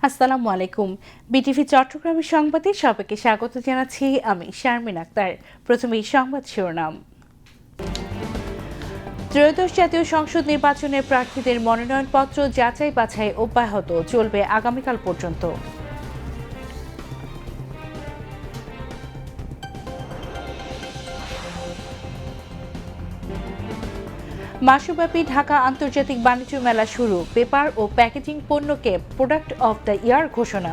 আসসালামু আলাইকুম। বিটিভি চট্টগ্রামের সংবাদে সবাইকে স্বাগত জানাচ্ছি আমি শারমিন আক্তার। প্রথমেই সংবাদ শিরোনাম। ত্রয়োদশ জাতীয় সংসদ নির্বাচনের প্রার্থীদের মনোনয়নপত্র যাচাই বাছাই অব্যাহত চলবে আগামীকাল পর্যন্ত। মাসব্যাপী ঢাকা আন্তর্জাতিক বাণিজ্য মেলা শুরু, পেপার ও প্যাকেজিং পণ্যকে প্রোডাক্ট অব দ্য ইয়ার ঘোষণা।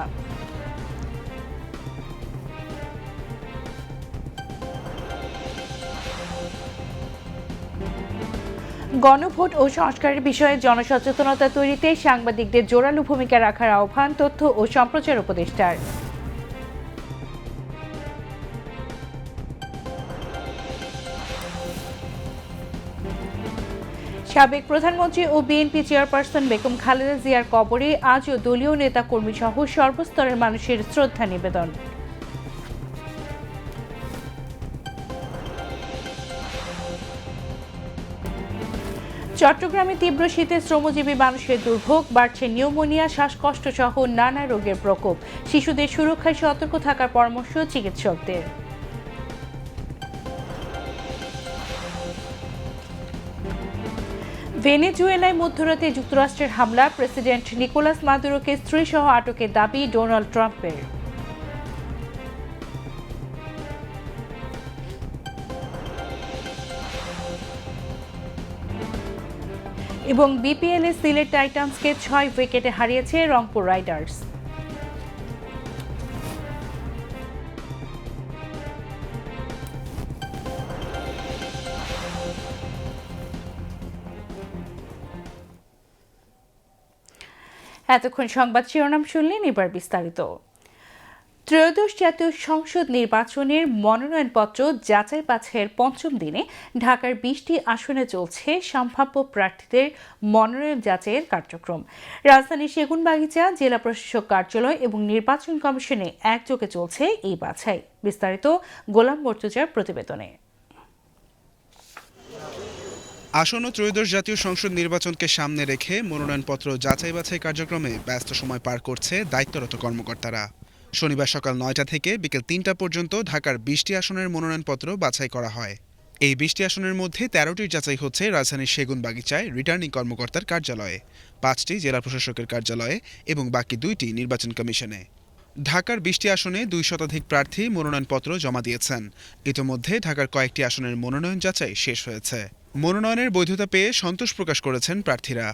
গণভোট ও সংস্কারের বিষয়ে জনসচেতনতা তৈরিতে সাংবাদিকদের জোরালো ভূমিকা রাখার আহ্বান তথ্য ও সম্প্রচার উপদেষ্টার। সাবেক প্রধানমন্ত্রী ও বিএনপি চেয়ারপারসন বেগম খালেদা জিয়ার কবরে আজও দলীয় নেতাকর্মী সহ সর্বস্তরের মানুষের শ্রদ্ধা নিবেদন। চট্টগ্রামে তীব্র শীতে শ্রমজীবী মানুষের দুর্ভোগ, বাড়ছে নিউমোনিয়া, শ্বাসকষ্ট সহ নানা রোগের প্রকোপ। শিশুদের সুরক্ষায় সতর্ক থাকার পরামর্শ চিকিৎসকদের। ভেনেজুয়েলায় মধ্যরাতে যুক্তরাষ্ট্রের হামলা, প্রেসিডেন্ট নিকোলাস মাদুরোকে স্ত্রীসহ আটকের দাবি ডোনাল্ড ট্রাম্পের। এবং বিপিএলে সিলেট টাইটান্সকে ৬ উইকেটে হারিয়েছে রংপুর রাইডার্স। এতক্ষণ সংবাদ শিরোনাম শুনলেন, এবার বিস্তারিত। ত্রয়োদশ জাতীয় সংসদ নির্বাচনের মনোনয়নপত্র যাচাই বাছাইয়ের পঞ্চম দিনে ঢাকার ২০টি আসনে চলছে সম্ভাব্য প্রার্থীদের মনোনয়ন যাচাইয়ের কার্যক্রম। রাজধানীর সেগুনবাগিচা, জেলা প্রশাসক কার্যালয় এবং নির্বাচন কমিশনে একযোগে চলছে এই বাছাই। বিস্তারিত গোলাম মর্তুজার প্রতিবেদনে। আসন্ন ত্রয়োদশ জাতীয় সংসদ নির্বাচনকে সামনে রেখে মনোনয়নপত্র যাচাই বাছাই কার্যক্রমে ব্যস্ত সময় পার করছে দায়িত্বরত কর্মকর্তারা। শনিবার সকাল ৯টা থেকে বিকেল ৩টা পর্যন্ত ঢাকার ২০টি আসনের মনোনয়নপত্র বাছাই করা হয়। এই ২০টি আসনের মধ্যে ১৩টির যাচাই হচ্ছে রাজধানীর সেগুনবাগিচায় রিটার্নিং কর্মকর্তার কার্যালয়ে, ৫টি জেলা প্রশাসকের কার্যালয়ে এবং বাকি ২টি নির্বাচন কমিশনে। ঢাকার ২০টি আসনে ২ শতাধিক প্রার্থী মনোনয়নপত্র জমা দিয়েছেন। ইতোমধ্যে ঢাকার কয়েকটি আসনের মনোনয়ন যাচাই শেষ হয়েছে। মনোনয়নের বৈধতা পেয়ে সন্তোষ প্রকাশ করেছেন প্রার্থীরা।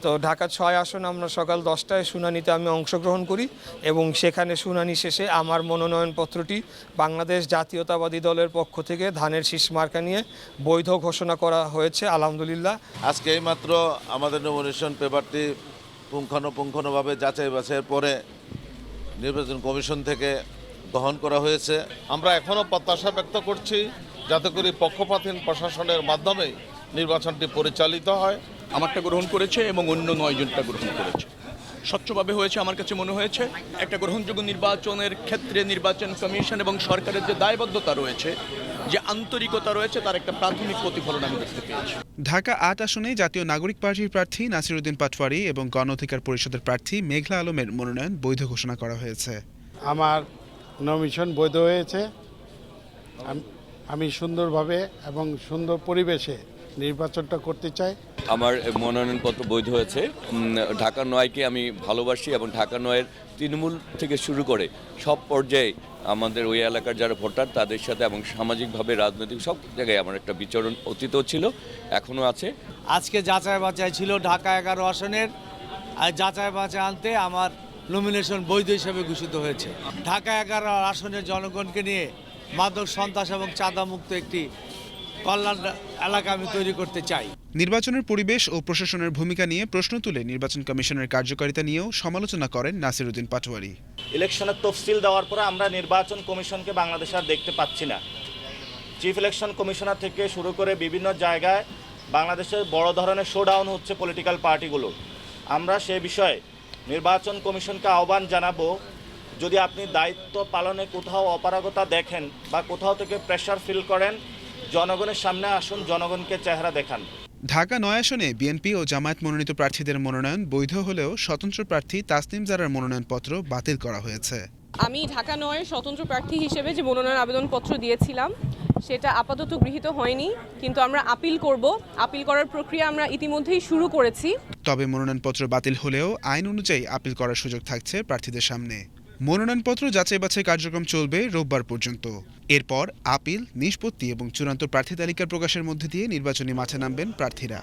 তো ঢাকা ৬ আসনে আমরা সকাল ১০টায় শুনানিতে আমি অংশগ্রহণ করি এবং সেখানে শুনানি শেষে আমার মনোনয়নপত্রটি বাংলাদেশ জাতীয়তাবাদী দলের পক্ষ থেকে ধানের শীষ মার্কা নিয়ে বৈধ ঘোষণা করা হয়েছে, আলহামদুলিল্লাহ। আজকে এইমাত্র আমাদের নমিনেশন পেপারটি পুঙ্খানুপুঙ্খভাবে যাচাই বাছাইয়ের পরে নির্বাচন কমিশন থেকে গ্রহণ করা হয়েছে। আমরা এখনও প্রত্যাশা ব্যক্ত করছি যাতে করে পক্ষপাতহীন প্রশাসনের মাধ্যমে নির্বাচনটি পরিচালিত হয়। আমারটা গ্রহণ করেছে এবং অন্য ৯ জনটা গ্রহণ করেছে। স্বচ্ছভাবে হয়েছে আমার কাছে মনে হয়েছে। একটা গ্রহণযোগ্য নির্বাচনের ক্ষেত্রে নির্বাচন কমিশন এবং সরকারের যে দায়বদ্ধতা রয়েছে, যে আন্তরিকতা রয়েছে, তার একটা প্রাথমিক প্রতিফলন আমি দেখতে পেয়েছি। ঢাকা ৮ আসনে জাতীয় নাগরিক পার্টির প্রার্থী নাসিরউদ্দিন পাটোয়ারী এবং গণ অধিকার পরিষদের প্রার্থী মেঘলা আলমের মনোনয়ন বৈধ ঘোষণা করা হয়েছে। আমার নমিনেশন বৈধ হয়েছে। আমি সুন্দরভাবে এবং সুন্দর পরিবেশে নির্বাচনটা করতে চাই। আমার মনোনয়নপত্র বৈধ হয়েছে। ঢাকা ৯কে আমি ভালোবাসি এবং ঢাকা ৯-এর তৃণমূল থেকে শুরু করে সব পর্যায়ে আমাদের ওই এলাকার যারা ভোটার তাদের সাথে এবং সামাজিকভাবে রাজনৈতিক সব জায়গায় আমার একটা বিচরণ অতীতও ছিল, এখনও আছে। আজকে যাচাই বাছাই ছিল ঢাকা ১১ আসনের, আর যাচাই বাছাই আনতে আমার নমিনেশন বৈধ হিসেবে ঘোষিত হয়েছে। ঢাকা ১১ আসনের জনগণকে নিয়ে মাদক, সন্ত্রাস এবং চাঁদামুক্ত একটি কল্যাণ এলাকা আমি তৈরি করতে চাই। নির্বাচনের পরিবেশ ও প্রশাসনের ভূমিকা নিয়ে প্রশ্ন তুলে নির্বাচন কমিশনের কার্যকারিতা নিয়েও সমালোচনা করেন নাসিরউদ্দিন পাটোয়ারী। ইলেকশনের তফসিল দেওয়ার পরে আমরা নির্বাচন কমিশনকে বাংলাদেশে আর দেখতে পাচ্ছি না। চিফ ইলেকশন কমিশনার থেকে শুরু করে বিভিন্ন জায়গায় বাংলাদেশের বড় ধরনের শোডাউন হচ্ছে পলিটিক্যাল পার্টিগুলো। আমরা সে বিষয়ে নির্বাচন কমিশনকে আহ্বান জানাবো, যদি আপনি দায়িত্ব পালনে কোথাও অপারগতা দেখেন বা কোথাও থেকে প্রেশার ফিল করেন, জনগণের সামনে আসুন, জনগণকে চেহারা দেখান। ঢাকা ৯ আসনে বিএনপি ও জামায়াত মনোনীত প্রার্থীদের মনোনয়ন বৈধ হলেও স্বতন্ত্র প্রার্থী তাসনিম জারার মনোনয়নপত্র বাতিল করা হয়েছে। আমি ঢাকা ৯-এর স্বতন্ত্র প্রার্থী হিসেবে যে মনোনয়ন আবেদনপত্র দিয়েছিলাম সেটা আপাতত গৃহীত হয়নি, কিন্তু আমরা আপিল করব। আপিল করার প্রক্রিয়া আমরা ইতিমধ্যেই শুরু করেছি। তবে মনোনয়নপত্র বাতিল হলেও আইন অনুযায়ী আপিল করার সুযোগ থাকছে প্রার্থীদের সামনে। মনোনয়নপত্র যাচাই বাছাই কার্যক্রম চলবে রোববার পর্যন্ত। এরপর আপিল, নিষ্পত্তি এবং চূড়ান্ত প্রার্থী তালিকা প্রকাশের মধ্যে দিয়ে নির্বাচনী মাঠে নামবেন প্রার্থীরা।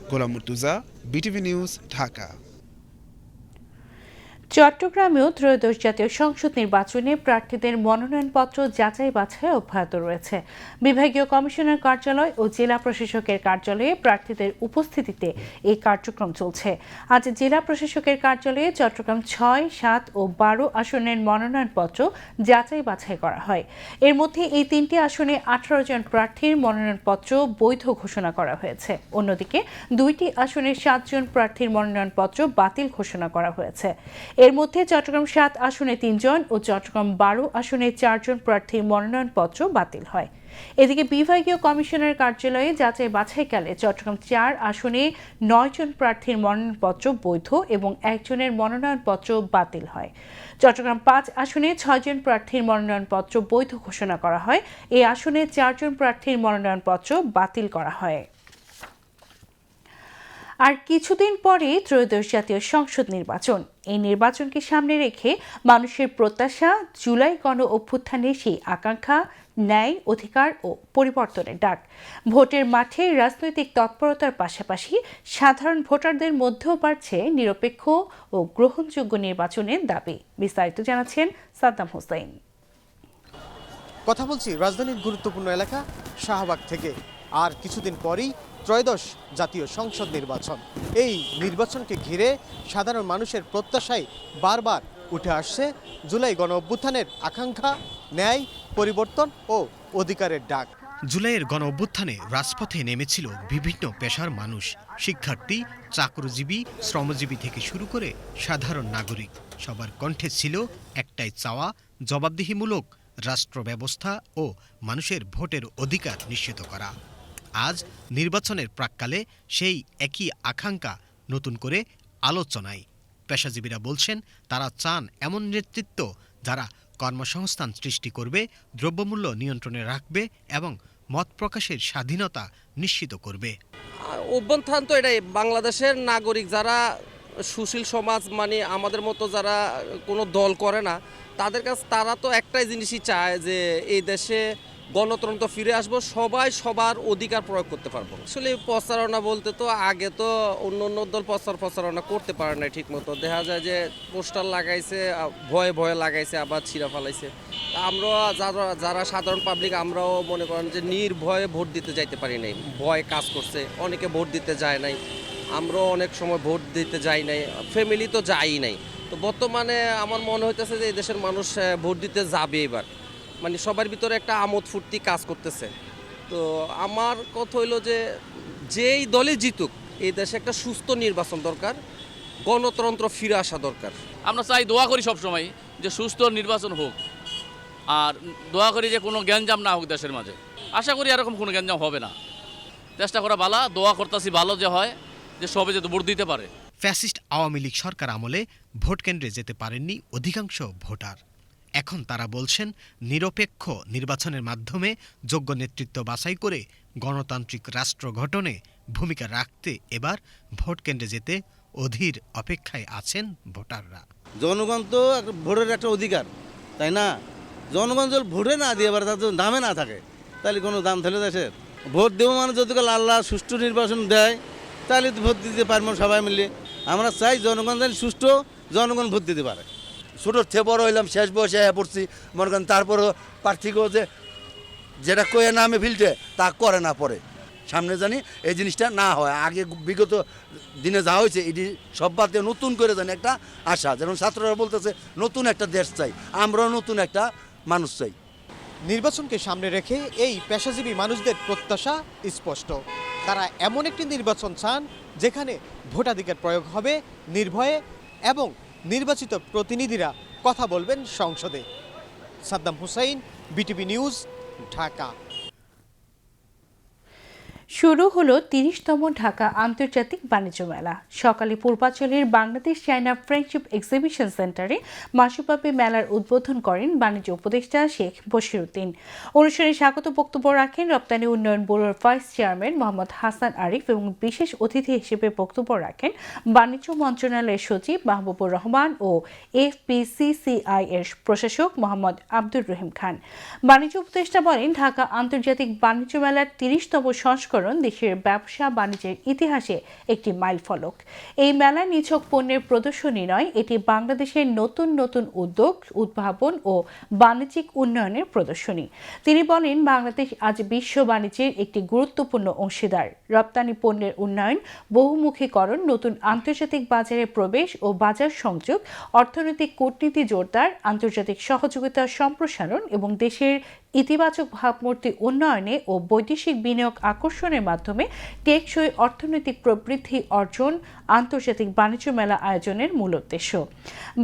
গোলাম মুর্তুজা, বিটিভি নিউজ, ঢাকা। চট্টগ্রামেও ত্রয়োদশ জাতীয় সংসদ নির্বাচনে প্রার্থীদের মনোনয়নপত্র যাচাই বাছাই অব্যাহত রয়েছে। বিভাগীয় কমিশনার কার্যালয় ও জেলা প্রশাসকের কার্যালয়ে প্রার্থীদের উপস্থিতিতে এই কার্যক্রম চলছে। আজ জেলা প্রশাসকের কার্যালয়ে চট্টগ্রাম ৬, ৭ ও ১২ আসনের মনোনয়নপত্র যাচাই বাছাই করা হয়। এর মধ্যে এই ৩টি আসনে ১৮ জন প্রার্থীর মনোনয়নপত্র বৈধ ঘোষণা করা হয়েছে। অন্যদিকে ২টি আসনের ৭ জন প্রার্থীর মনোনয়নপত্র বাতিল ঘোষণা করা হয়েছে। এর মধ্যে চট্টগ্রাম ৭ আসনে ৩ জন ও চট্টগ্রাম ১২ আসনে ৪ জন প্রার্থীর মনোনয়নপত্র বাতিল হয়। এদিকে বিভাগীয় কমিশনার কার্যালয়ে যাচাই বাছাইকালে চট্টগ্রাম ৪ আসনে ৯ জন প্রার্থীর মনোনয়নপত্র বৈধ এবং ১ জনের মনোনয়নপত্র বাতিল হয়। চট্টগ্রাম ৫ আসনে ৬ জন প্রার্থীর মনোনয়নপত্র বৈধ ঘোষণা করা হয়। এই আসনে ৪ জন প্রার্থীর মনোনয়নপত্র বাতিল করা হয়। আর কিছুদিন পরে ত্রয়োদশ জাতীয় সংসদ নির্বাচন। এই নির্বাচনকে সামনে রেখে মানুষের প্রত্যাশা, জুলাই গণ অভ্যুত্থানের সেই আকাঙ্ক্ষা, ন্যায়, অধিকার ও পরিবর্তনের ডাক। ভোটের মাঠে রাজনৈতিক তৎপরতার পাশাপাশি সাধারণ ভোটারদের মধ্যেও বাড়ছে নিরপেক্ষ ও গ্রহণযোগ্য নির্বাচনের দাবি। বিস্তারিত জানাচ্ছেন সাদ্দাম হোসেন। কথা বলছি রাজধানীর গুরুত্বপূর্ণ এলাকা শাহবাগ থেকে। আর কিছুদিন পরেই ত্রয়োদশ জাতীয় সংসদ নির্বাচন। এই নির্বাচনকে ঘিরে সাধারণ মানুষের প্রত্যাশায় বারবার উঠে আসছে জুলাই গণ অভ্যুত্থানের আকাঙ্ক্ষা, ন্যায়, পরিবর্তন ও অধিকারের ডাক। জুলাইয়ের গণ অভ্যুত্থানে রাজপথে নেমেছিল বিভিন্ন পেশার মানুষ, শিক্ষার্থী, চাকরিজীবী, শ্রমজীবী থেকে শুরু করে সাধারণ নাগরিক। সবার কণ্ঠে ছিল একটাই চাওয়া, জবাবদিহিমূলক রাষ্ট্র ব্যবস্থা ও মানুষের ভোটের অধিকার নিশ্চিত করা। আজ নির্বাচনের প্রাক্কালে সেই একই আকাঙ্ক্ষা নতুন করে আলোচনায়। পেশাজীবীরা বলছেন তারা চান এমন নেতৃত্ব যারা কর্মসংস্থান সৃষ্টি করবে, দ্রব্যমূল্য নিয়ন্ত্রণে রাখবে এবং মত প্রকাশের স্বাধীনতা নিশ্চিত করবে। অভ্যুত্থান তো এটাই, বাংলাদেশের নাগরিক যারা সুশীল সমাজ, মানে আমাদের মতো যারা কোনো দল করে না, তাদের কাছে তারা তো একটাই জিনিসই চায় যে এই দেশে গণতন্ত্র ফিরে আসবো, সবাই সবার অধিকার প্রয়োগ করতে পারবো। আসলে প্রচারণা বলতে তো আগে তো অন্য দল প্রচারণা করতে পারে না ঠিক মতো। দেখা যায় যে পোস্টার লাগাইছে, ভয়ে ভয়ে লাগাইছে, আবার ছিঁড়া ফালাইছে। আমরা যারা সাধারণ পাবলিক, আমরাও মনে করেন যে নির্ভয়ে ভোট দিতে যাইতে পারি নাই, ভয় কাজ করছে, অনেকে ভোট দিতে যায় নাই, আমরাও অনেক সময় ভোট দিতে যাই নাই, ফ্যামিলি তো যাই নাই। তো বর্তমানে আমার মনে হইতেছে যে এই দেশের মানুষ ভোট দিতে যাবে এবার, মানে সবার ভিতরে একটা আমোদ ফুর্তি কাজ করতেছে। তো আমার কথা হইলো যে যেই দলে জিতুক, এই দেশে একটা সুস্থ নির্বাচন দরকার, গণতন্ত্র ফিরে আসা দরকার। আমরা চাই, দোয়া করি সবসময় যে সুস্থ নির্বাচন হোক, আর দোয়া করি যে কোনো গ্যাঞ্জাম না হোক দেশের মাঝে। আশা করি এরকম কোনো গ্যাঞ্জাম হবে না। চেষ্টা করা ভালো, দোয়া করতেছি ভালো যে হয়, যে সবে যাতে ভোট দিতে পারে। ফ্যাসিস্ট আওয়ামী লীগ সরকার আমলে ভোট কেন্দ্রে যেতে পারেননি অধিকাংশ ভোটার। এখন তারা বলছেন নিরপেক্ষ নির্বাচনের মাধ্যমে যোগ্য নেতৃত্ব বাছাই করে গণতান্ত্রিক রাষ্ট্র গঠনে ভূমিকা রাখতে এবার ভোট কেন্দ্রে যেতে অধীর অপেক্ষায় আছেন ভোটাররা। জনগণ তো ভোটের একটা অধিকার, তাই না? জনগণ যদি ভোটে না দিয়ে এবার তাদের দামে না থাকে, তাহলে কোনো দাম থাকলে দেশের ভোট দেবো মানে যদি আল্লাহ সুষ্ঠু নির্বাচন দেয়, তাহলে তো ভোট দিতে পারবো সবাই মিলে। আমরা চাই জনগণ যেন সুষ্ঠু জনগণ ভোট দিতে পারে। ছোটোর থেকে বড় হইলাম, শেষ বয়সে পড়ছি, মনে করেন তারপরও প্রার্থীকেও যেটা কয়ে নামে ফিলতে তা করে না, পরে সামনে জানি এই জিনিসটা না হয়। আগে বিগত দিনে যা হয়েছে এটি সব বাদ দিয়ে নতুন করে জানি একটা আশা, যেমন ছাত্ররা বলতেছে নতুন একটা দেশ চাই, আমরাও নতুন একটা মানুষ চাই। নির্বাচনকে সামনে রেখে এই পেশাজীবী মানুষদের প্রত্যাশা স্পষ্ট। তারা এমন একটি নির্বাচন চান যেখানে ভোটাধিকার প্রয়োগ হবে নির্ভয়ে এবং নির্বাচিত প্রতিনিধিরা কথা বলবেন সংসদে। Saddam Hussain, BTV news, Dhaka. শুরু হলো ৩০তম ঢাকা আন্তর্জাতিক বাণিজ্য মেলা। সকালে পূর্বাঞ্চলের বাংলাদেশ চায়না ফ্রেন্ডশিপ এক্সিবিশন সেন্টারে মাসব্যাপী মেলার উদ্বোধন করেন বাণিজ্য উপদেষ্টা শেখ বশিরউদ্দিন। অনুষ্ঠানে স্বাগত বক্তব্য রাখেন রপ্তানি উন্নয়ন ব্যুরোর ভাইস চেয়ারম্যান মোহাম্মদ হাসান আরিফ এবং বিশেষ অতিথি হিসেবে বক্তব্য রাখেন বাণিজ্য মন্ত্রণালয়ের সচিব মাহবুবুর রহমান ও এফবিসিসিআই এর প্রশাসক মোহাম্মদ আব্দুর রহিম খান। বাণিজ্য উপদেষ্টা বলেন, ঢাকা আন্তর্জাতিক বাণিজ্য মেলার ৩০তম সংস্করণ দেশের ব্যবসা বাণিজ্যের ইতিহাসে একটি মাইলফলক। এই মেলা নিছক পণ্যের প্রদর্শনী নয়, এটি বাংলাদেশের নতুন নতুন উদ্যোগ, উদ্ভাবন ও বাণিজ্যিক উন্নয়নের প্রদর্শনী। তিনি বলেন, বাংলাদেশ আজ বিশ্ব বাণিজ্যের একটি গুরুত্বপূর্ণ অংশীদার। রপ্তানি পণ্যের উন্নয়ন, বহুমুখীকরণ, নতুন আন্তর্জাতিক বাজারে প্রবেশ ও বাজার সংযোগ, অর্থনৈতিক কূটনীতি জোরদার, আন্তর্জাতিক সহযোগিতা সম্প্রসারণ এবং দেশের ইতিবাচক ভাবমূর্তি উন্নয়নে ও বৈদেশিক বিনিয়োগ আকর্ষণের মাধ্যমে টেকসই অর্থনৈতিক প্রবৃদ্ধি অর্জন আন্তর্জাতিক বাণিজ্য মেলা আয়োজনের মূল উদ্দেশ্য।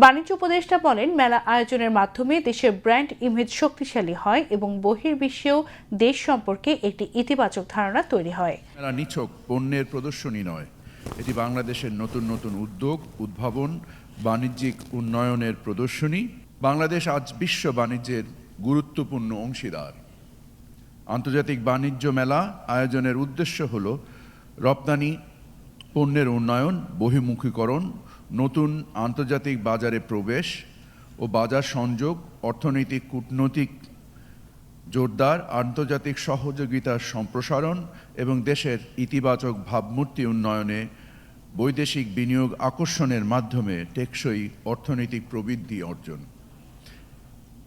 বাণিজ্য উপদেষ্টা বলেন, মেলা আয়োজনের মাধ্যমে দেশের ব্র্যান্ড ইমেজ শক্তিশালী হয় এবং বহির্বিশ্বেও দেশ সম্পর্কে একটি ইতিবাচক ধারণা তৈরি হয়। মেলা নিছক পণ্যের প্রদর্শনী নয়, এটি বাংলাদেশের নতুন নতুন উদ্যোগ, উদ্ভাবন, বাণিজ্যিক উন্নয়নের প্রদর্শনী। বাংলাদেশ আজ বিশ্ব বাণিজ্যের গুরুত্বপূর্ণ অংশীদার। আন্তর্জাতিক বাণিজ্য মেলা আয়োজনের উদ্দেশ্য হল রপ্তানি পণ্যের উন্নয়ন, বহির্মুখীকরণ, নতুন আন্তর্জাতিক বাজারে প্রবেশ ও বাজার সংযোগ, অর্থনৈতিক কূটনৈতিক জোরদার, আন্তর্জাতিক সহযোগিতার সম্প্রসারণ এবং দেশের ইতিবাচক ভাবমূর্তি উন্নয়নে বৈদেশিক বিনিয়োগ আকর্ষণের মাধ্যমে টেকসই অর্থনৈতিক প্রবৃদ্ধি অর্জন।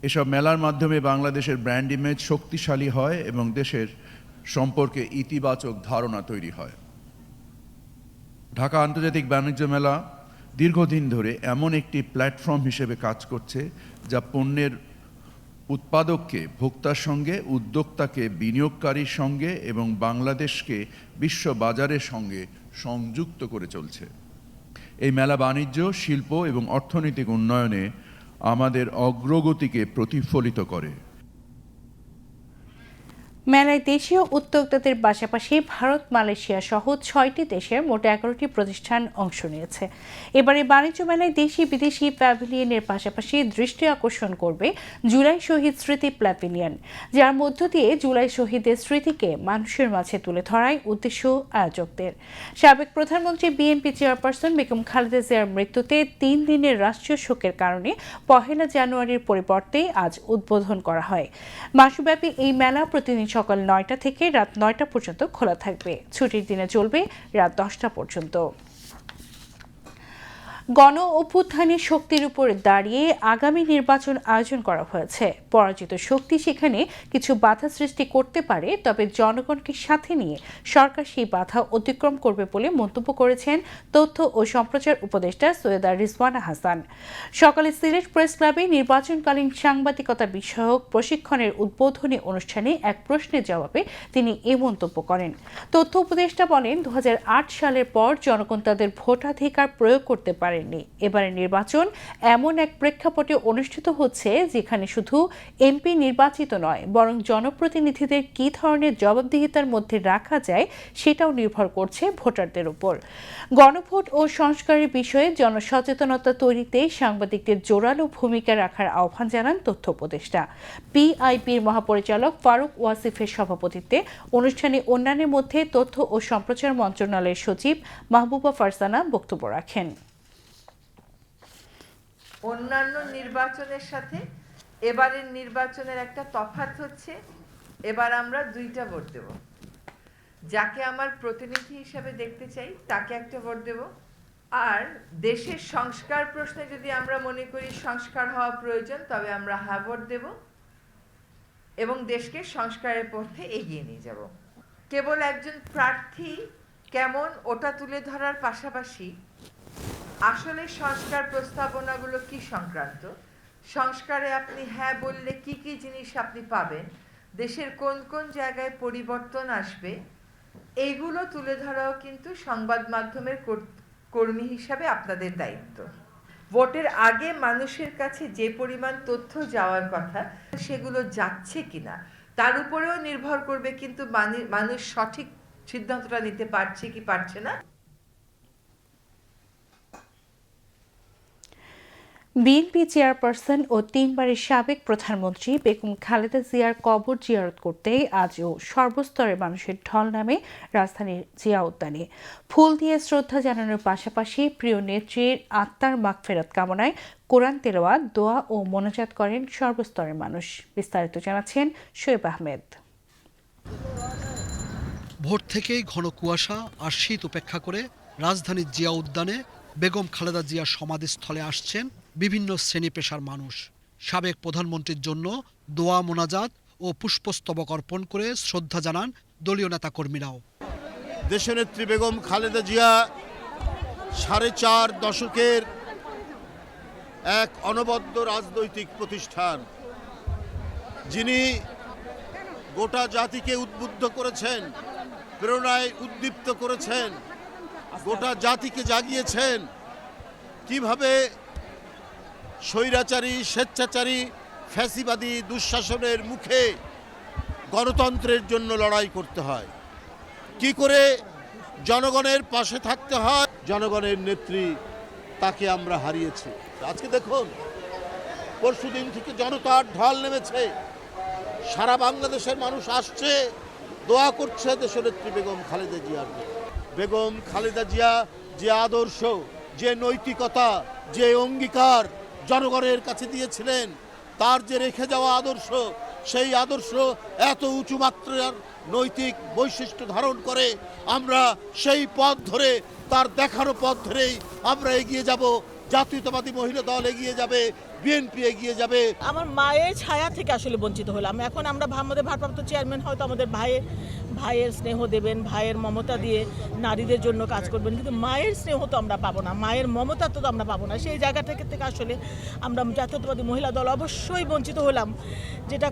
এসব মেলার মাধ্যমে বাংলাদেশের ব্র্যান্ড ইমেজ শক্তিশালী হয় এবং দেশের সম্পর্কে ইতিবাচক ধারণা তৈরি হয়। ঢাকা আন্তর্জাতিক বাণিজ্য মেলা দীর্ঘদিন ধরে এমন একটি প্ল্যাটফর্ম হিসেবে কাজ করছে যা পণ্যের উৎপাদককে ভোক্তার সঙ্গে, উদ্যোক্তাকে বিনিয়োগকারীর সঙ্গে এবং বাংলাদেশকে বিশ্ব বাজারের সঙ্গে সংযুক্ত করে চলছে। এই মেলা বাণিজ্য, শিল্প এবং অর্থনৈতিক উন্নয়নে আমাদের অগ্রগতিকে প্রতিফলিত করে। মেলায় দেশীয় উদ্যোক্তাদের পাশাপাশি ভারত, মালয়েশিয়া সহ 6টি দেশের মোট 11টি প্রতিষ্ঠান অংশ নিয়েছে। এবারে বাণিজ্য মেলায় দেশি বিদেশি প্যাভিলিয়নের পাশাপাশি দৃষ্টি আকর্ষণ করবে জুলাই শহীদ স্মৃতি প্যাভিলিয়ন, যার মধ্য দিয়ে জুলাই শহীদের স্মৃতিকে মানুষের মাঝে তুলে ধরাই উদ্দেশ্য আয়োজকদের। সাবেক প্রধানমন্ত্রী বিএনপি চেয়ারপারসন বেগম খালেদা জিয়ার মৃত্যুতে 3 দিনের রাষ্ট্রীয় শোকের কারণে 1 জানুয়ারির পরিবর্তে আজ উদ্বোধন করা হয়। মাসব্যাপী এই মেলা প্রতিদিন সকাল 9টা থেকে রাত 9টা পর্যন্ত খোলা থাকবে। ছুটির দিনে চলবে রাত 10টা পর্যন্ত। গণ অভ্যুত্থানের শক্তির উপর দাঁড়িয়ে আগামী নির্বাচন আয়োজন করা হয়েছে। পরাজিত শক্তি সেখানে কিছু বাধা সৃষ্টি করতে পারে, তবে জনগণকে সাথে নিয়ে সরকার সেই বাধা অতিক্রম করবে বলে মন্তব্য করেছেন তথ্য ও সম্প্রচার উপদেষ্টা সৈয়দা রিজওয়ানা হাসান। সকালে সিলেট প্রেস ক্লাবে নির্বাচনকালীন সাংবাদিকতা বিষয়ক প্রশিক্ষণের উদ্বোধনী অনুষ্ঠানে এক প্রশ্নের জবাবে তিনি এ মন্তব্য করেন। তথ্য উপদেষ্টা বলেন, 2008 সালের পর জনগণ তাদের ভোটাধিকার প্রয়োগ করতে পারে। এবারের নির্বাচন এমন এক প্রেক্ষাপটে অনুষ্ঠিত হচ্ছে যেখানে শুধু এমপি নির্বাচিত নয়, বরং জনপ্রতিনিধিদের কী ধরনের জবাবদিহিতার মধ্যে রাখা যায় সেটাও নির্ভর করছে ভোটারদের উপর। গণভোট ও সংস্কারের বিষয়ে জনসচেতনতা তৈরিতে সাংবাদিকদের জোরালো ভূমিকা রাখার আহ্বান জানান তথ্য উপদেষ্টা। পিআইবির মহাপরিচালক ফারুক ওয়াসিফের সভাপতিত্বে অনুষ্ঠানে অন্যান্যের মধ্যে তথ্য ও সম্প্রচার মন্ত্রণালয়ের সচিব মাহবুবা ফারসানা বক্তব্য রাখেন। অন্যান্য নির্বাচনের সাথে এবারের নির্বাচনের একটা তফাৎ হচ্ছে, এবার আমরা 2টা ভোট দেব। যাকে আমার প্রতিনিধি হিসেবে দেখতে চাই তাকে একটা ভোট দেব, আর দেশের সংস্কার প্রশ্নে যদি আমরা মনে করি সংস্কার হওয়া প্রয়োজন তবে আমরা হ্যাঁ ভোট দেব এবং দেশকে সংস্কারের পথে এগিয়ে নিয়ে যাব। কেবল একজন প্রার্থী কেমন ওটা তুলে ধরার পাশাপাশি আসলে সংস্কার প্রস্তাবনাগুলো কি সংক্রান্ত, সংস্কারে আপনি হ্যাঁ বললে কি কি জিনিস আপনি পাবেন, দেশের কোন কোন জায়গায় পরিবর্তন আসবে, এইগুলো তুলে ধরাও কিন্তু সংবাদ মাধ্যমের কর্মী হিসাবে আপনাদের দায়িত্ব। ভোটের আগে মানুষের কাছে যে পরিমাণ তথ্য যাওয়ার কথা সেগুলো যাচ্ছে কিনা তার উপরেও নির্ভর করবে কিন্তু মানুষ সঠিক সিদ্ধান্তটা নিতে পারছে কি পারছে না। বিএনপি চেয়ারপারসন ও 3 বারের সাবেক প্রধানমন্ত্রী বেগম খালেদা জিয়ার কবর জিয়ারত করতে আজও সর্বস্তরের মানুষের ঢল নামে রাজধানীর জিয়া উদ্যানে। ফুল দিয়ে শ্রদ্ধা জানানোর পাশাপাশি প্রিয় নেত্রীর আত্মার মাগফিরাত কামনায় কোরআন তেলাওয়াত, দোয়া ও মোনাজাত করেন সর্বস্তরের মানুষ। বিস্তারিত জানাচ্ছেন শোয়েব আহমেদ। ভোর থেকেই ঘন কুয়াশা আর শীত উপেক্ষা করে রাজধানীর জিয়া উদ্যানে বেগম খালেদা জিয়ার সমাধিস্থলে আসছেন বিভিন্ন শ্রেণী পেশার মানুষ। সাবেক প্রধানমন্ত্রীর জন্য দোয়া, মোনাজাত ও পুষ্পস্তবক অর্পণ করে শ্রদ্ধা জানান দলীয় নেতাকর্মীরাও। দেশনেত্রী বেগম খালেদা জিয়া 4.5 দশকের এক অনবদ্য রাজনৈতিক প্রতিষ্ঠান, যিনি গোটা জাতিকে উদ্বুদ্ধ করেছেন, প্রেরণায় উদ্দীপ্ত করেছেন, গোটা জাতিকে জাগিয়েছেন কিভাবে স্বৈরাচারী, স্বেচ্ছাচারী, ফ্যাসিবাদী দুঃশাসনের মুখে গণতন্ত্রের জন্য লড়াই করতে হয়, কি করে জনগণের পাশে থাকতে হয়। জনগণের নেত্রী, তাকে আমরা হারিয়েছি। আজকে দেখুন, পরশুদিন থেকে জনতার ঢল নেমেছে, সারা বাংলাদেশের মানুষ আসছে, দোয়া করছে দেশনেত্রী বেগম খালেদা জিয়ার। বেগম খালেদা জিয়া যে আদর্শ, যে নৈতিকতা, যে অঙ্গীকার জনগণের কাছে দিয়েছিলেন, তার যে রেখে যাওয়া আদর্শ, সেই আদর্শ এত উঁচু মাত্রার নৈতিক বৈশিষ্ট্য ধারণ করে আমরা সেই পথ ধরে, তার দেখানো পথ ধরেই আমরা এগিয়ে যাব। জাতীয়তাবাদী মহিলা দল এগিয়ে যাবে, বিএনপি এগিয়ে যাবে। আমার মায়ের ছায়া থেকে আসলে বঞ্চিত হলাম। এখন আমরা আমাদের ভারপ্রাপ্ত চেয়ারম্যান হয়তো আমাদের ভাইয়ের স্নেহ দেবেন, ভাইয়ের মমতা দিয়ে নারীদের জন্য কাজ করবেন, কিন্তু মায়ের স্নেহ তো আমরা পাবো না, মায়ের মমতা তো আমরা পাবো না। সেই জায়গা থেকে আসলে আমরা জাতীয়তাবাদী মহিলা দল অবশ্যই বঞ্চিত হলাম, যেটা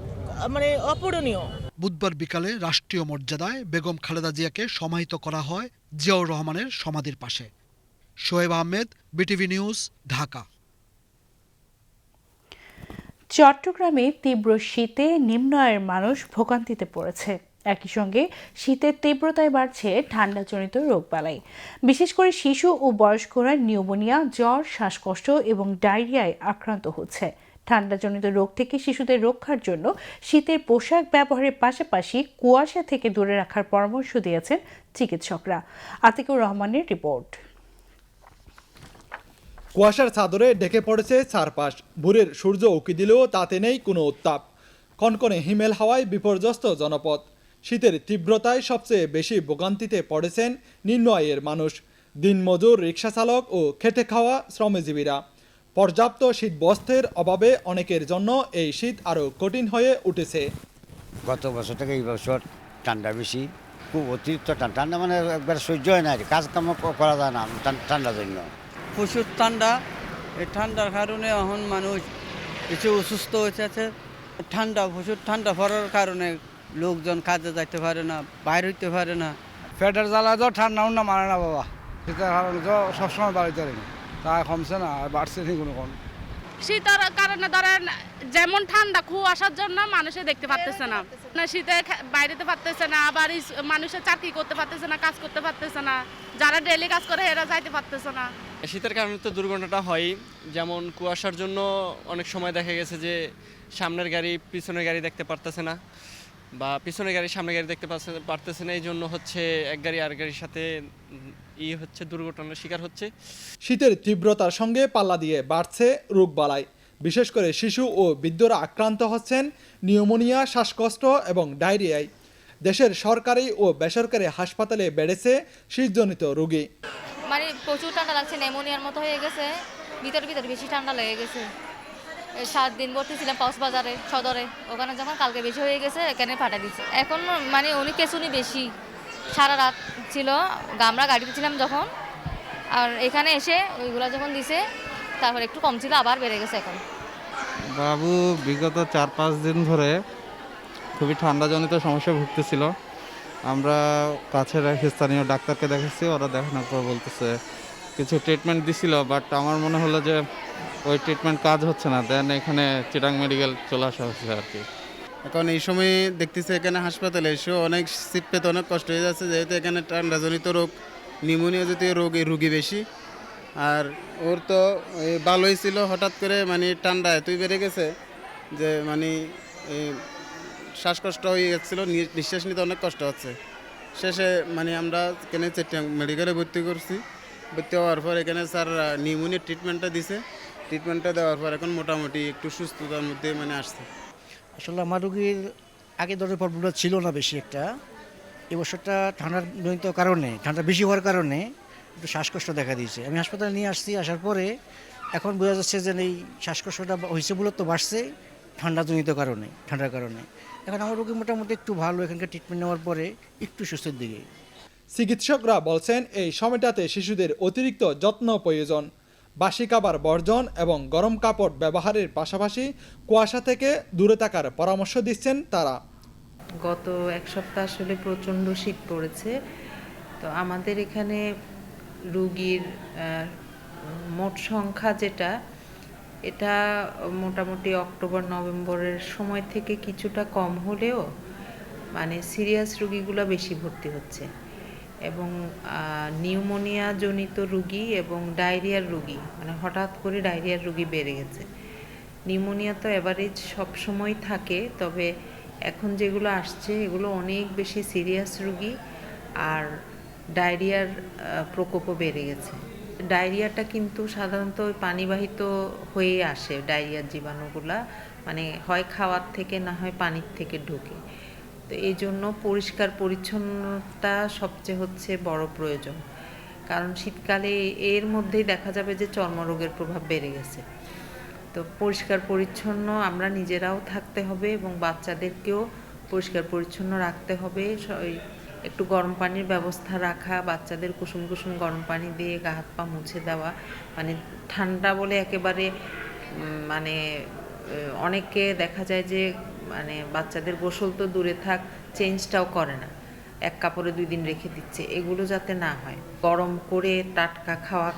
মানে অপূরণীয়। বুধবার বিকালে রাষ্ট্রীয় মর্যাদায় বেগম খালেদা জিয়াকে সমাহিত করা হয় জিয়াউর রহমানের সমাধির পাশে। Shoaib Ahmed, BTV news, Dhaka. চট্টগ্রামে তীব্র শীতে নিম্ন আয়ের মানুষ ভোগান্তিতে পড়েছে। একই সঙ্গে শীতের তীব্রতায় বাড়ছে ঠান্ডাজনিত রোগবালাই। বিশেষ করে শিশু ও বয়স্করা নিউমোনিয়া, জ্বর, শ্বাসকষ্ট এবং ডায়রিয়ায় আক্রান্ত হচ্ছে। ঠান্ডাজনিত রোগ থেকে শিশুদের রক্ষার জন্য শীতের পোশাক ব্যবহারের পাশাপাশি কুয়াশা থেকে দূরে রাখার পরামর্শ দিয়েছেন চিকিৎসকরা। আতিকুর রহমানের রিপোর্ট। কুয়াশার চাদরে ঢেকে পড়েছে চারপাশ। ভোরের সূর্য উঁকি দিলেও তাতে নেই কোনো উত্তাপ। কনকনে হিমেল হাওয়ায় বিপর্যস্ত জনপদ। শীতের তীব্রতায় সবচেয়ে বেশি ভোগান্তিতে পড়েছেন নিম্ন আয়ের মানুষ, দিনমজুর, রিক্সা চালক ও খেটে খাওয়া শ্রমজীবীরা। পর্যাপ্ত শীতবস্ত্রের অভাবে অনেকের জন্য এই শীত আরও কঠিন হয়ে উঠেছে। গত বছর থেকে এই বছর ঠান্ডা বেশি, খুব অতিরিক্ত ঠান্ডা, মানে একবার সহ্য হয় না, কাজকাম করা যায় না ঠান্ডার জন্য। প্রচুর ঠান্ডা, এই ঠান্ডার কারণে এখন মানুষ কিছু অসুস্থ হয়েছে। প্রচুর ঠান্ডা পড়ার কারণে লোকজন কাজে যাইতে পারে না, বাইর হইতে পারে না। পেটের জ্বালা তো ঠান্ডা উন্না মানে না বাবা, শীতের কারণে তো সবসময় বাড়িতে না, তা কমছে না, বাড়ছে নি কোনো। শীতের কারণে ধরেন যেমন ঠান্ডা কুয়াশার জন্য মানুষে দেখতে পারতেছে না, শীতে বাইরেতে পারতেছে না, আবার মানুষের চাকরি করতে পারতেছে না, কাজ করতে পারতেছে না, যারা ডেইলি কাজ করে এরা যাইতে পারতেছে না। শীতের কারণে তো দুর্ঘটনাটা হয়, যেমন কুয়াশার জন্য অনেক সময় দেখা গেছে যে সামনের গাড়ি পিছনের গাড়ি দেখতে পারতেছে না, বা পিছনের গাড়ি সামনের গাড়ি দেখতে পারতেছে না। এই জন্য হচ্ছে এক গাড়ি আর গাড়ির সাথে হচ্ছে দুর্ঘটনার শিকার হচ্ছে। শীতের তীব্রতার সঙ্গে পাল্লা দিয়ে বাড়ছে রোগবালাই। বিশেষ করে শিশু ও বৃদ্ধরা আক্রান্ত হচ্ছেন নিউমোনিয়া, শ্বাসকষ্ট এবং ডায়রিয়ায়। দেশের সরকারি ও বেসরকারি হাসপাতালে বেড়েছে শীতজনিত রোগী। মানে প্রচুর ঠান্ডা লাগছে, নিউমোনিয়ার মতো হয়ে গেছে, ভিতরে বেশি ঠান্ডা লেগে গেছে। 7 দিন ভর্তি ছিলাম কক্সবাজারে সদরে, ওখানে যখন কালকে বেশি হয়ে গেছে এখানে পাঠা দিচ্ছে। এখন মানে অনেক কেসুনি বেশি, সারা রাত ছিল, আমরা গাড়িতে ছিলাম যখন, আর এখানে এসে ওইগুলা যখন দিছে তারপর একটু কম ছিল, আবার বেড়ে গেছে এখন। বাবু বিগত 4-5 দিন ধরে খুবই ঠান্ডাজনিত সমস্যা ভুগতেছিল। আমরা কাছের এক স্থানীয় ডাক্তারকে দেখাচ্ছি, ওরা দেখানোর পর বলতেছে কিছু ট্রিটমেন্ট দিছিল, বাট আমার মনে হলো যে ওই ট্রিটমেন্ট কাজ হচ্ছে না, দেন এখানে চিটাং মেডিকেল চলে আসা হচ্ছে আর কি। এখন এই সময় দেখতেছি এখানে হাসপাতালে এসেও অনেক সিট পেতে অনেক কষ্ট হয়ে যাচ্ছে, যেহেতু এখানে ঠান্ডাজনিত রোগ, নিউমোনিয়া জাতীয় রোগী বেশি। আর ওর তো ভালোই ছিল, হঠাৎ করে মানে ঠান্ডা এতই বেড়ে গেছে যে মানে শ্বাসকষ্ট হয়ে যাচ্ছিল, নিঃশ্বাস নিতে অনেক কষ্ট হচ্ছে। শেষে মানে আমরা এখানে মেডিকেলে ভর্তি করছি। ভর্তি হওয়ার পর এখানে স্যার নিউমোনিয়ার ট্রিটমেন্টটা দিছে। ট্রিটমেন্টটা দেওয়ার পর এখন মোটামুটি একটু সুস্থতার মধ্যে মানে আসছে। আসলে আমার রোগীর আগে ধরনের প্রবলেমটা ছিল না বেশি একটা। এবছরটা ঠান্ডার জনিত কারণে, ঠান্ডা বেশি হওয়ার কারণে একটু শ্বাসকষ্ট দেখা দিয়েছে। আমি হাসপাতালে নিয়ে আসছি, আসার পরে এখন বোঝা যাচ্ছে যে এই শ্বাসকষ্টটা হয়েছে মূলত বাড়ছে ঠান্ডাজনিত কারণে, ঠান্ডার কারণে। এখন আমার রোগী মোটামুটি একটু ভালো, এখানকার ট্রিটমেন্ট নেওয়ার পরে একটু সুস্থের দিকে। চিকিৎসকরা বলছেন এই সময়টাতে শিশুদের অতিরিক্ত যত্ন প্রয়োজন। বাসি খাবার বর্জন এবং গরম কাপড় ব্যবহারের পাশাপাশি কুয়াশা থেকে দূরে থাকার পরামর্শ দিচ্ছেন তারা। গত এক সপ্তাহ আসলে প্রচণ্ড শীত পড়েছে, তো আমাদের এখানে রোগীর মোট সংখ্যা যেটা, এটা মোটামুটি অক্টোবর নভেম্বরের সময় থেকে কিছুটা কম হলেও মানে সিরিয়াস রোগীগুলো বেশি ভর্তি হচ্ছে, এবং নিউমোনিয়া জনিত রোগী এবং ডায়রিয়ার রোগী, মানে হঠাৎ করে ডায়রিয়ার রোগী বেড়ে গেছে। নিউমোনিয়া তো এভারেজ সবসময় থাকে, তবে এখন যেগুলো আসছে এগুলো অনেক বেশি সিরিয়াস রোগী, আর ডায়রিয়ার প্রকোপও বেড়ে গেছে। ডায়রিয়াটা কিন্তু সাধারণত পানিবাহিত হয়ে আসে, ডায়রিয়ার জীবাণুগুলা মানে হয় খাওয়ার থেকে না হয় পানির থেকে ঢোকে। তো এই জন্য পরিষ্কার পরিচ্ছন্নতা সবচেয়ে হচ্ছে বড় প্রয়োজন, কারণ শীতকালে এর মধ্যেই দেখা যাবে যে চর্মরোগের প্রভাব বেড়ে গেছে। তো পরিষ্কার পরিচ্ছন্ন আমরা নিজেরাও থাকতে হবে এবং বাচ্চাদেরকেও পরিষ্কার পরিচ্ছন্ন রাখতে হবে। একটু গরম পানির ব্যবস্থা রাখা, বাচ্চাদের কুসুম কুসুম গরম পানি দিয়ে গা হাত পা মুছে দেওয়া, মানে ঠান্ডা বলে একেবারে মানে অনেকে দেখা যায় যে মানে বাচ্চাদের গোসল তো দূরে থাক, চেঞ্জটাও করে না, এক কাপড়ে 2 দিন রেখে দিচ্ছে। এগুলো যাতে না হয়, গরম করে টাটকা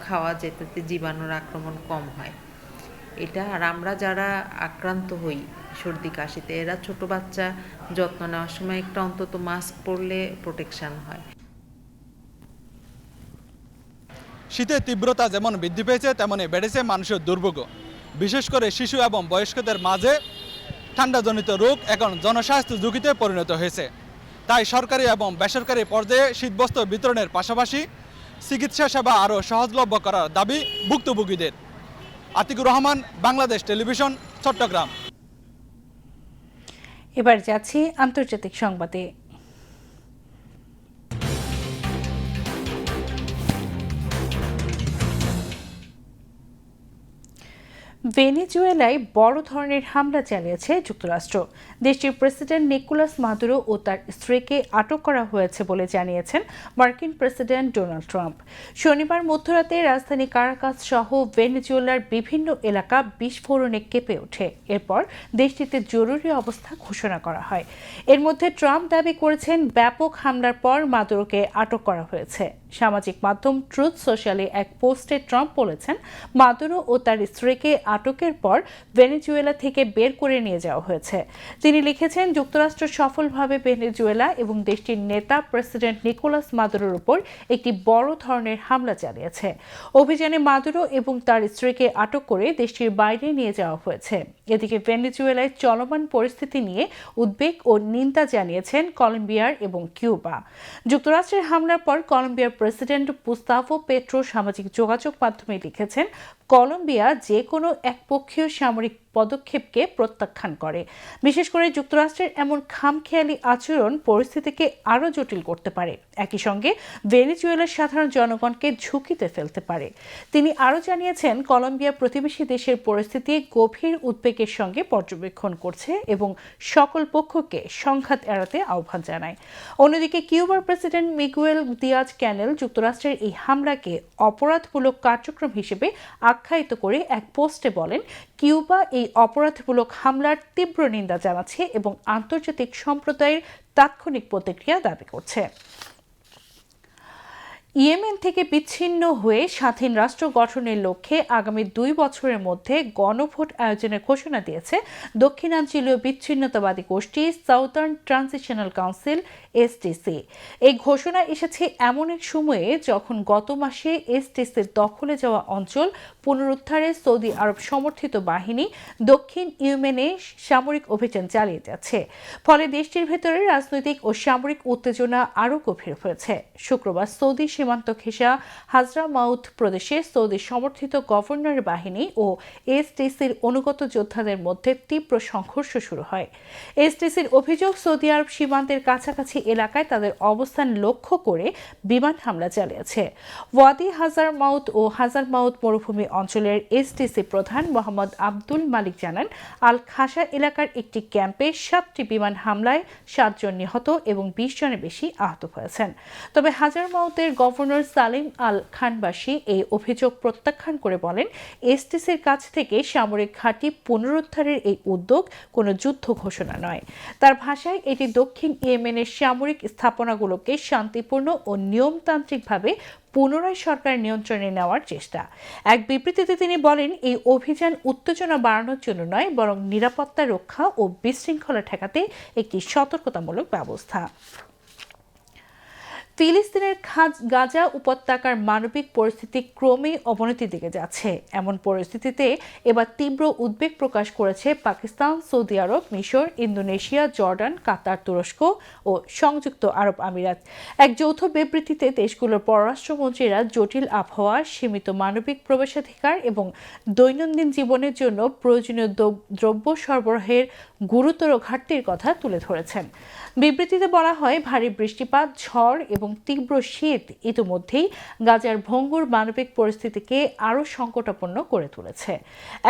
খাওয়া যেটাতে জীবাণুর আক্রমণ কম হয় এটা। আর আমরা যারা আক্রান্ত হই সর্দি কাশিতে, এরা ছোট বাচ্চা যত্ন নেওয়ার সময় একটা অন্তত মাস্ক পরলে প্রোটেকশন হয়। শীতের তীব্রতা যেমন বৃদ্ধি পেয়েছে তেমনই বেড়েছে মানুষের দুর্ভোগ। বিশেষ করে শিশু এবং বয়স্কদের মাঝে ঠান্ডাজনিত রোগ এখন জনস্বাস্থ্য ঝুঁকিতে পরিণত হয়েছে। তাই সরকারি এবং বেসরকারি পর্যায়ে শীতবস্ত্র বিতরণের পাশাপাশি চিকিৎসা সেবা আরও সহজলভ্য করার দাবি ভুক্তভোগীদের। আতিকুর রহমান, বাংলাদেশ টেলিভিশন, চট্টগ্রাম। এবার যাচ্ছি আন্তর্জাতিক সংবাদে। ভেনেজুয়েলায় বড় ধরনের হামলা চালিয়েছে যুক্তরাষ্ট্র। দেশটির প্রেসিডেন্ট নিকোলাস মাদুরো ও তার স্ত্রীকে আটক করা হয়েছে বলে জানিয়েছেন মার্কিন প্রেসিডেন্ট ডোনাল্ড ট্রাম্প। শনিবার মধ্যরাতে রাজধানী কারাকাস সহ ভেনেজুয়েলার বিভিন্ন এলাকা বিস্ফোরণে কেঁপে ওঠে। এরপর দেশটিতে জরুরি অবস্থা ঘোষণা করা হয়। এর মধ্যে ট্রাম্প দাবি করেছেন ব্যাপক হামলার পর মাদুরোকে আটক করা হয়েছে। সামাজিক মাধ্যম ট্রুথ সোশ্যালে এক পোস্টে ট্রাম্প বলেছেন, মাদুরো ও তার স্ত্রীকে আটকের পর ভেনেজুয়েলা থেকে বের করে নিয়ে যাওয়া হয়েছে। তিনি লিখেছেন, যুক্তরাষ্ট্র সফলভাবে ভেনেজুয়েলা এবং দেশটির নেতা প্রেসিডেন্ট নিকোলাস মাদুরোর উপর একটি বড় ধরনের হামলা চালিয়েছে। অভিযানে মাদুরো এবং তার স্ত্রীকে আটক করে দেশটির বাইরে নিয়ে যাওয়া হয়েছে। এদিকে ভেনেজুয়েলায় চলমান পরিস্থিতি নিয়ে উদ্বেগ ও নিন্দা জানিয়েছেন কলম্বিয়ার এবং কিউবা। যুক্তরাষ্ট্রের হামলার পর কলম্বিয়ার প্রেসিডেন্ট গুস্তাভো পেট্রো সামাজিক যোগাযোগ মাধ্যমে লিখেছেন, কলম্বিয়া যে কোনো একপক্ষীয় সামরিক পদক্ষেপকে প্রত্যাখ্যান করে। বিশেষ করে যুক্তরাষ্ট্রের এমন খামখেয়ালি আচরণ পরিস্থিতিকে আরও জটিল করতে পারে, একই সঙ্গে ভেনেজুয়েলার সাধারণ জনগণকে ঝুঁকিতে ফেলতে পারে। তিনি আরও জানিয়েছেন, কলম্বিয়া প্রতিবেশী দেশের পরিস্থিতি গভীর উদ্বেগের সঙ্গে পর্যবেক্ষণ করছে এবং সকল পক্ষকে সংঘাত এড়াতে আহ্বান জানায়। অন্যদিকে কিউবার প্রেসিডেন্ট মিগুয়েল দিয়াজ ক্যানেল যুক্তরাষ্ট্রের এই হামলাকে অপরাধমূলক কার্যক্রম হিসেবে আখ্যায়িত করে এক পোস্টে বলেন, কিউবা এই অপরাধমূলক হামলার তীব্র নিন্দা জানাচ্ছে এবং আন্তর্জাতিক সম্প্রদায়ের তাৎক্ষণিক প্রতিক্রিয়া দাবি করছে। ইয়েমেন থেকে বিচ্ছিন্ন হয়ে স্বাধীন রাষ্ট্র গঠনের লক্ষ্যে আগামী 2 বছরের মধ্যে গণভোট আয়োজনের ঘোষণা দিয়েছে দক্ষিণাঞ্চলীয় বিচ্ছিন্নতাবাদী গোষ্ঠী সাউদার্ন ট্রানজিশনাল কাউন্সিল এসটিসি। এই ঘোষণা এসেছে এমন এক সময়ে যখন গত মাসে এসটিসির দখলে যাওয়া অঞ্চল পুনরুদ্ধারে সৌদি আরব সমর্থিত বাহিনী দক্ষিণ ইয়েমেনে সামরিক অভিযান চালিয়ে যাচ্ছে। ফলে দেশটির ভেতরে রাজনৈতিক ও সামরিক উত্তেজনা আরও গভীর হয়েছে। শুক্রবার সৌদি সীমান্ত ঘেঁষা হাজরামাউত প্রদেশে সৌদি সমর্থিত গভর্নর বাহিনী ও এসটিসির অনুগত যোদ্ধাদের মধ্যে তীব্র সংঘর্ষ শুরু হয়। এসটিসির অভিযোগ, সৌদি আরব সীমান্তের কাছাকাছি এলাকায় তাদের অবস্থান লক্ষ্য করে বিমান হামলা চালিয়েছে। ওয়াদি হাজারমাউত ও হাজারমাউত মরুভূমি অঞ্চলের এসটিসি প্রধান মোহাম্মদ আব্দুল মালিক জানান, আল খাসা এলাকার একটি ক্যাম্পে 7টি বিমান হামলায় 7 জন নিহত এবং 20 জনের বেশি আহত হয়েছেন। তবে হাজারমাউতের গভর্নর সালিম আল খানবাসী এই অভিযোগ প্রত্যাখ্যান করে বলেন, এসটিসির কাছ থেকে সামরিক ঘাঁটি পুনরুদ্ধারের এই উদ্যোগ কোনো যুদ্ধ ঘোষণা নয়। তার ভাষায় এটি দক্ষিণ ইয়েমেনের সামরিক স্থাপনাগুলোকে শান্তিপূর্ণ ও নিয়মতান্ত্রিকভাবে পুনরায় সরকার নিয়ন্ত্রণে নেওয়ার চেষ্টা। এক বিবৃতিতে তিনি বলেন, এই অভিযান উত্তেজনা বাড়ানোর জন্য নয়, বরং নিরাপত্তা রক্ষা ও বিশৃঙ্খলা ঠেকাতে একটি সতর্কতামূলক ব্যবস্থা। ফিলিস্তিনের গাজা উপত্যকার মানবিক পরিস্থিতি ক্রমেই অবনতির দিকে যাচ্ছে। এমন পরিস্থিতিতে এবার তীব্র উদ্বেগ প্রকাশ করেছে পাকিস্তান, সৌদি আরব, মিশর, ইন্দোনেশিয়া, জর্ডান, কাতার, তুরস্ক ও সংযুক্ত আরব আমিরাত। এক যৌথ বিবৃতিতে দেশগুলোর পররাষ্ট্রমন্ত্রীরা জটিল আবহাওয়া, সীমিত মানবিক প্রবেশাধিকার এবং দৈনন্দিন জীবনের জন্য প্রয়োজনীয় দ্রব্য সরবরাহের গুরুতর ঘাটতির কথা তুলে ধরেছেন। বিবৃতিতে বলা হয়, ভারী বৃষ্টিপাত, ঝড় এবং তীব্র শীত ইতিমধ্যেই গাজার ভঙ্গুর মানবিক পরিস্থিতিকে আরও সংকটাপন্ন করে তুলেছে।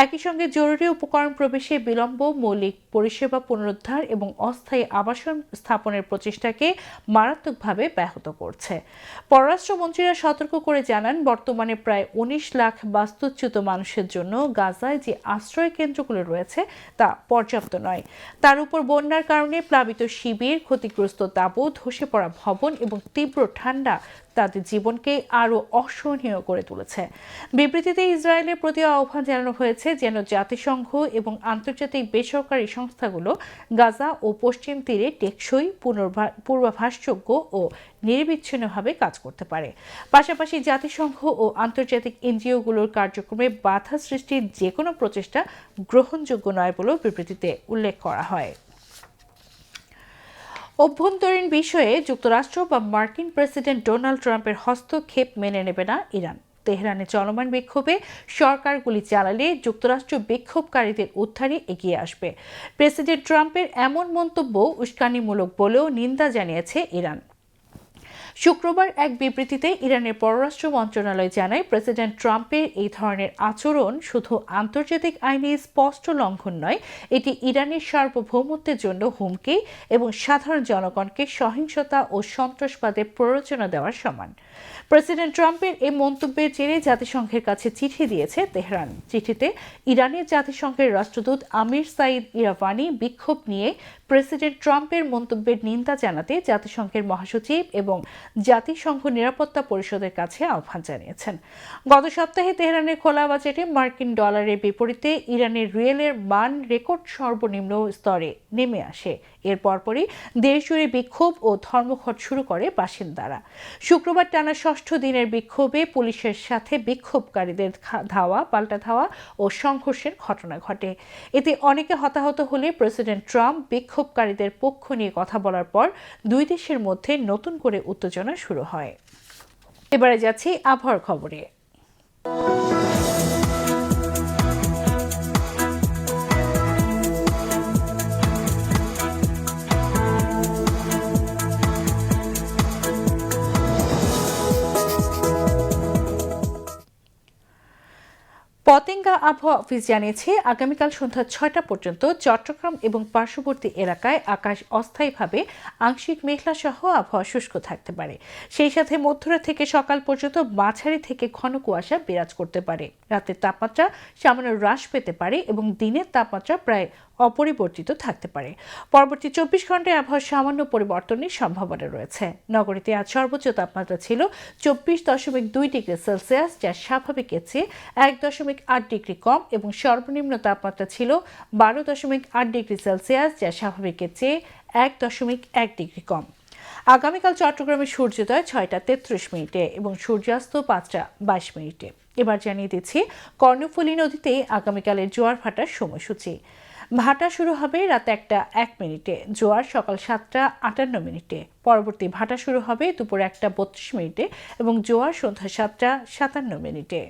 একই সঙ্গে জরুরি উপকরণ প্রবেশে বিলম্ব, মৌলিক পরিষেবা পুনরুদ্ধার এবং অস্থায়ী আবাসন স্থাপনের প্রচেষ্টাকে মারাত্মকভাবে ব্যাহত করছে। পররাষ্ট্রমন্ত্রীরা সতর্ক করে জানান, বর্তমানে প্রায় 19 লাখ বাস্তুচ্যুত মানুষের জন্য গাজায় যে আশ্রয় কেন্দ্রগুলো রয়েছে তা পর্যাপ্ত নয়। তার উপর বন্যার কারণে প্লাবিত শিবির, ক্ষতিগ্রস্ত তাঁবু, ধসে পড়া ভবন এবং তীব্র ঠান্ডা তাদের জীবনকে আরও অসহনীয় করে তুলেছে। বিবৃতিতে ইসরায়েলের প্রতি আহ্বান জানানো হয়েছে যেন জাতিসংঘ এবং আন্তর্জাতিক বেসরকারি সংস্থাগুলো গাজা ও পশ্চিম তীরে টেকসই, পূর্বাভাসযোগ্য ও নিরবিচ্ছিন্নভাবে কাজ করতে পারে। পাশাপাশি জাতিসংঘ ও আন্তর্জাতিক এনজিওগুলোর কার্যক্রমে বাধা সৃষ্টির যে কোনো প্রচেষ্টা গ্রহণযোগ্য নয় বলেও বিবৃতিতে উল্লেখ করা হয়। অভ্যন্তরীণ বিষয়ে যুক্তরাষ্ট্র বা মার্কিন প্রেসিডেন্ট ডোনাল্ড ট্রাম্পের হস্তক্ষেপ মেনে নেবে না ইরান। তেহরানে চলমান বিক্ষোভে সরকার গুলি চালালে যুক্তরাষ্ট্র বিক্ষোভকারীদের উদ্ধারে এগিয়ে আসবে। প্রেসিডেন্ট ট্রাম্পের এমন মন্তব্য উস্কানিমূলক বলেও নিন্দা জানিয়েছে ইরান। শুক্রবার এক বিবৃতিতে ইরানের পররাষ্ট্র মন্ত্রণালয় জানায়, প্রেসিডেন্ট ট্রাম্পের এই ধরনের আচরণ শুধু আন্তর্জাতিক আইনে স্পষ্ট লঙ্ঘন নয়, এটি ইরানের সার্বভৌমত্বের জন্য হুমকি এবং সাধারণ জনগণকে সহিংসতা ও সন্ত্রাসবাদের প্ররোচনা দেওয়ার সমান। প্রেসিডেন্ট ট্রাম্পের এই মন্তব্যের জেরে জাতিসংঘের কাছে চিঠি দিয়েছে তেহরান। চিঠিতে ইরানের জাতিসংঘের রাষ্ট্রদূত আমির সাইদ ইরাভানি বিক্ষোভ নিয়ে প্রেসিডেন্ট ট্রাম্পের মন্তব্যের নিন্দা জানাতে জাতিসংঘের মহাসচিব এবং জাতিসংঘ নিরাপত্তা পরিষদের কাছে আহ্বান জানিয়েছেন। গত সপ্তাহে তেহরানের খোলা বাজেটে মার্কিন ডলারের বিপরীতে ইরানের রিয়েলের মান রেকর্ড সর্বনিম্ন স্তরে নেমে আসে। এর পরপরই দেশজুড়ে বিক্ষোভ ও ধর্মঘট শুরু করে বাসিন্দারা। শুক্রবার টানা 6ষ্ঠ দিনের বিক্ষোভে পুলিশের সাথে বিক্ষোভকারীদের পাল্টা ধাওয়া ও সংঘর্ষের ঘটনা ঘটে। এতে অনেকে হতাহত হলে প্রেসিডেন্ট ট্রাম্প বিক্ষোভকারীদের পক্ষ নিয়ে কথা বলার পর দুই দেশের মধ্যে নতুন করে উত্তেজনা শুরু হয়। এবারে যাচ্ছি আবহাওয়ার খবরে। পতেঙ্গা আবহাওয়া অফিস জানিয়েছে, আগামীকাল সন্ধ্যা 6টা পর্যন্ত চট্টগ্রাম এবং পার্শ্ববর্তী এলাকায় আকাশ অস্থায়ীভাবে আংশিক মেঘলা সহ আবহাওয়া শুষ্ক থাকতে পারে। সেই সাথে মধ্যরাত থেকে সকাল পর্যন্ত মাঝারি থেকে ঘন কুয়াশা বিরাজ করতে পারে। রাতের তাপমাত্রা সামান্য হ্রাস পেতে পারে এবং দিনের তাপমাত্রা প্রায় অপরিবর্তিত থাকতে পারে। পরবর্তী 24 ঘন্টায় আবহাওয়ার সামান্য পরিবর্তনের সম্ভাবনা রয়েছে। নগরীতে আজ সর্বোচ্চ তাপমাত্রা ছিল 24.2 ডিগ্রি সেলসিয়াস, যা স্বাভাবিকের চেয়ে 1.8 ডিগ্রি কম, এবং সর্বনিম্ন তাপমাত্রা ছিল 12.8 ডিগ্রি সেলসিয়াস, যা স্বাভাবিকের চেয়ে 1.1 ডিগ্রি কম। আগামীকাল চট্টগ্রামে সূর্যোদয় 6টা 33 মিনিটে এবং সূর্যাস্ত 5টা 22 মিনিটে। এবার জানিয়ে দিচ্ছি কর্ণফুলী নদীতে আগামীকালের জোয়ার ভাটার সময়সূচি। ভাটা শুরু হবে রাত 1টা 1 মিনিটে, জোয়ার সকাল 7টা 58 মিনিটে। পরবর্তী ভাটা শুরু হবে দুপুর 1টা 32 মিনিটে এবং জোয়ার সন্ধ্যা 7টা 57 মিনিটে।